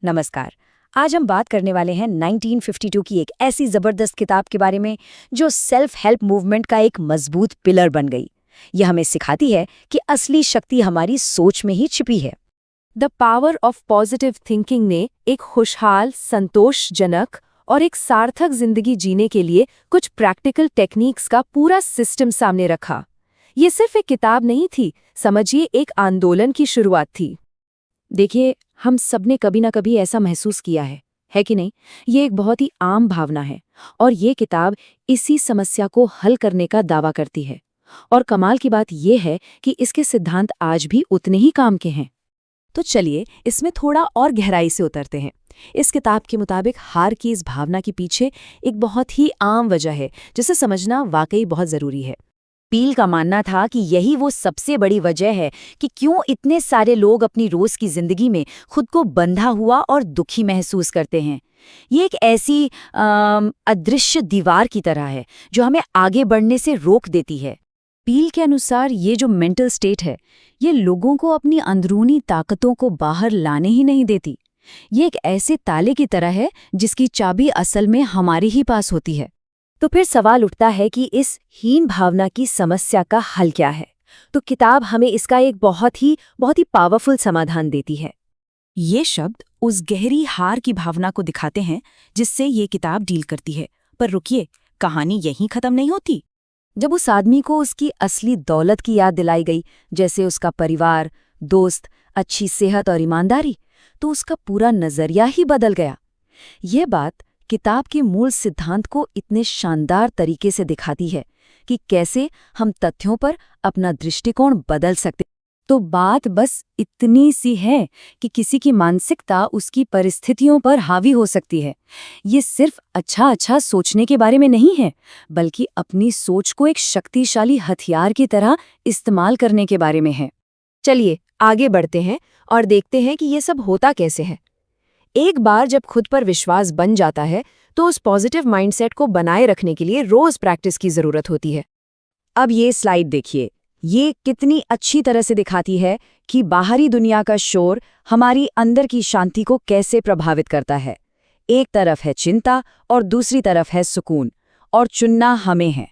नमस्कार। आज हम बात करने वाले हैं 1952 की एक ऐसी जबरदस्त किताब के बारे में जो सेल्फ हेल्प मूवमेंट का एक मजबूत पिलर बन गई। यह हमें सिखाती है कि असली शक्ति हमारी सोच में ही छिपी है। The power of positive thinking ने एक खुशहाल, संतोषजनक और एक सार्थक जिंदगी जीने के लिए कुछ प्रैक्टिकल टेक्निक्स का पूरा सिस्टम सामने रखा। ये सिर्फ एक किताब नहीं थी, समझिए एक आंदोलन की शुरुआत थी। देखिए, हम सबने कभी ना कभी ऐसा महसूस किया है कि नहीं? ये एक बहुत ही आम भावना है और ये किताब इसी समस्या को हल करने का दावा करती है। और कमाल की बात यह है कि इसके सिद्धांत आज भी उतने ही काम के हैं। तो चलिए इसमें थोड़ा और गहराई से उतरते हैं। इस किताब के मुताबिक हार की इस भावना के पीछे एक बहुत ही आम वजह है जिसे समझना वाकई बहुत जरूरी है। पील का मानना था कि यही वो सबसे बड़ी वजह है कि क्यों इतने सारे लोग अपनी रोज की जिंदगी में खुद को बंधा हुआ और दुखी महसूस करते हैं। ये एक ऐसी अदृश्य दीवार की तरह है जो हमें आगे बढ़ने से रोक देती है। पील के अनुसार ये जो मेंटल स्टेट है, ये लोगों को अपनी अंदरूनी ताकतों को बाहर लाने ही नहीं देती। ये एक ऐसे ताले की तरह है जिसकी चाबी असल में हमारे ही पास होती है। तो फिर सवाल उठता है कि इस हीन भावना की समस्या का हल क्या है? तो किताब हमें इसका एक बहुत ही पावरफुल समाधान देती है। ये शब्द उस गहरी हार की भावना को दिखाते हैं जिससे ये किताब डील करती है। पर रुकिए, कहानी यहीं खत्म नहीं होती। जब उस आदमी को उसकी असली दौलत की याद दिलाई गई, जैसे उसका परिवार, दोस्त, अच्छी सेहत और ईमानदारी, तो उसका पूरा नजरिया ही बदल गया। ये बात किताब के मूल सिद्धांत को इतने शानदार तरीके से दिखाती है कि कैसे हम तथ्यों पर अपना दृष्टिकोण बदल सकते। तो बात बस इतनी सी है कि किसी की मानसिकता उसकी परिस्थितियों पर हावी हो सकती है। ये सिर्फ अच्छा सोचने के बारे में नहीं है, बल्कि अपनी सोच को एक शक्तिशाली हथियार की तरह इस्तेमाल करने के बारे में है। चलिए आगे बढ़ते हैं और देखते हैं कि ये सब होता कैसे है। एक बार जब खुद पर विश्वास बन जाता है तो उस पॉजिटिव माइंडसेट को बनाए रखने के लिए रोज प्रैक्टिस की जरूरत होती है। अब ये स्लाइड देखिए, ये कितनी अच्छी तरह से दिखाती है कि बाहरी दुनिया का शोर हमारी अंदर की शांति को कैसे प्रभावित करता है। एक तरफ है चिंता और दूसरी तरफ है सुकून, और चुनना हमें है।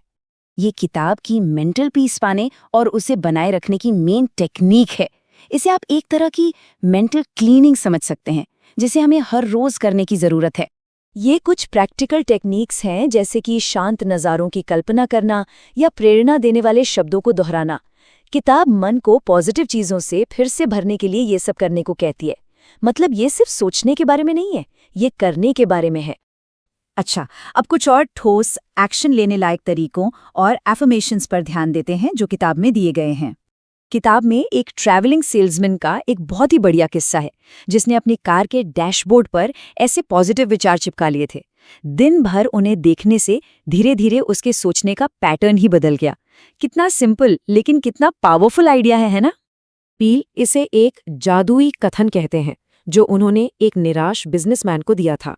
ये किताब की मेंटल पीस पाने और उसे बनाए रखने की मेन टेक्निक है। इसे आप एक तरह की मेंटल क्लीनिंग समझ सकते हैं, जिसे हमें हर रोज करने की जरूरत है। ये कुछ प्रैक्टिकल टेक्निक्स हैं, जैसे कि शांत नज़ारों की कल्पना करना या प्रेरणा देने वाले शब्दों को दोहराना। किताब मन को पॉजिटिव चीज़ों से फिर से भरने के लिए ये सब करने को कहती है। मतलब ये सिर्फ सोचने के बारे में नहीं है, ये करने के बारे में है। अच्छा, अब कुछ और ठोस एक्शन लेने लायक तरीकों और एफर्मेशंस पर ध्यान देते हैं जो किताब में दिए गए हैं। किताब में एक ट्रैवलिंग सेल्समैन का एक बहुत ही बढ़िया किस्सा है, जिसने अपनी कार के डैशबोर्ड पर ऐसे पॉजिटिव विचार चिपका लिए थे। दिन भर उन्हें देखने से धीरे धीरे उसके सोचने का पैटर्न ही बदल गया। कितना सिंपल लेकिन कितना पावरफुल आइडिया है ना? पील इसे एक जादुई कथन कहते हैं जो उन्होंने एक निराश बिजनेसमैन को दिया था।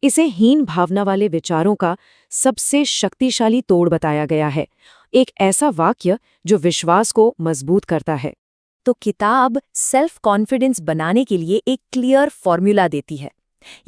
इसे हीन भावना वाले विचारों का सबसे शक्तिशाली तोड़ बताया गया है, एक ऐसा वाक्य जो विश्वास को मजबूत करता है। तो किताब सेल्फ कॉन्फिडेंस बनाने के लिए एक क्लियर फॉर्मूला देती है।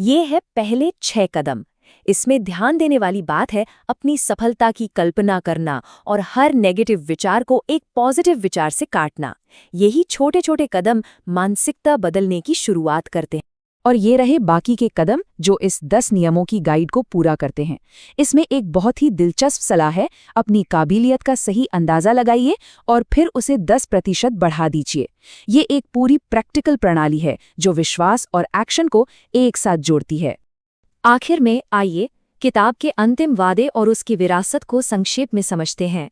ये है पहले 6 कदम। इसमें ध्यान देने वाली बात है अपनी सफलता की कल्पना करना और हर नेगेटिव विचार को एक पॉजिटिव विचार से काटना। यही छोटे छोटे कदम मानसिकता बदलने की शुरुआत करते हैं। और ये रहे बाकी के कदम जो इस 10 नियमों की गाइड को पूरा करते हैं। इसमें एक बहुत ही दिलचस्प सलाह है, अपनी काबिलियत का सही अंदाजा लगाइए और फिर उसे 10% बढ़ा दीजिए। ये एक पूरी प्रैक्टिकल प्रणाली है जो विश्वास और एक्शन को एक साथ जोड़ती है। आखिर में आइए किताब के अंतिम वादे और उसकी विरासत को संक्षेप में समझते हैं।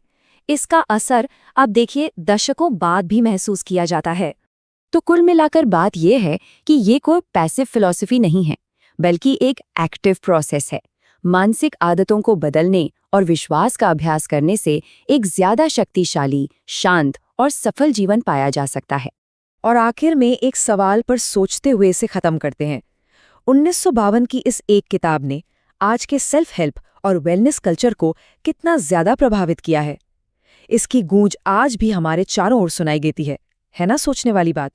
इसका असर अब देखिए दशकों बाद भी महसूस किया जाता है। तो कुल मिलाकर बात यह है कि ये कोई पैसिव फिलॉसफी नहीं है, बल्कि एक एक्टिव प्रोसेस है। मानसिक आदतों को बदलने और विश्वास का अभ्यास करने से एक ज्यादा शक्तिशाली, शांत और सफल जीवन पाया जा सकता है। और आखिर में एक सवाल पर सोचते हुए इसे खत्म करते हैं। 1952 की इस एक किताब ने आज के सेल्फ हेल्प और वेलनेस कल्चर को कितना ज्यादा प्रभावित किया है। इसकी गूंज आज भी हमारे चारों ओर सुनाई देती है ना? सोचने वाली बात।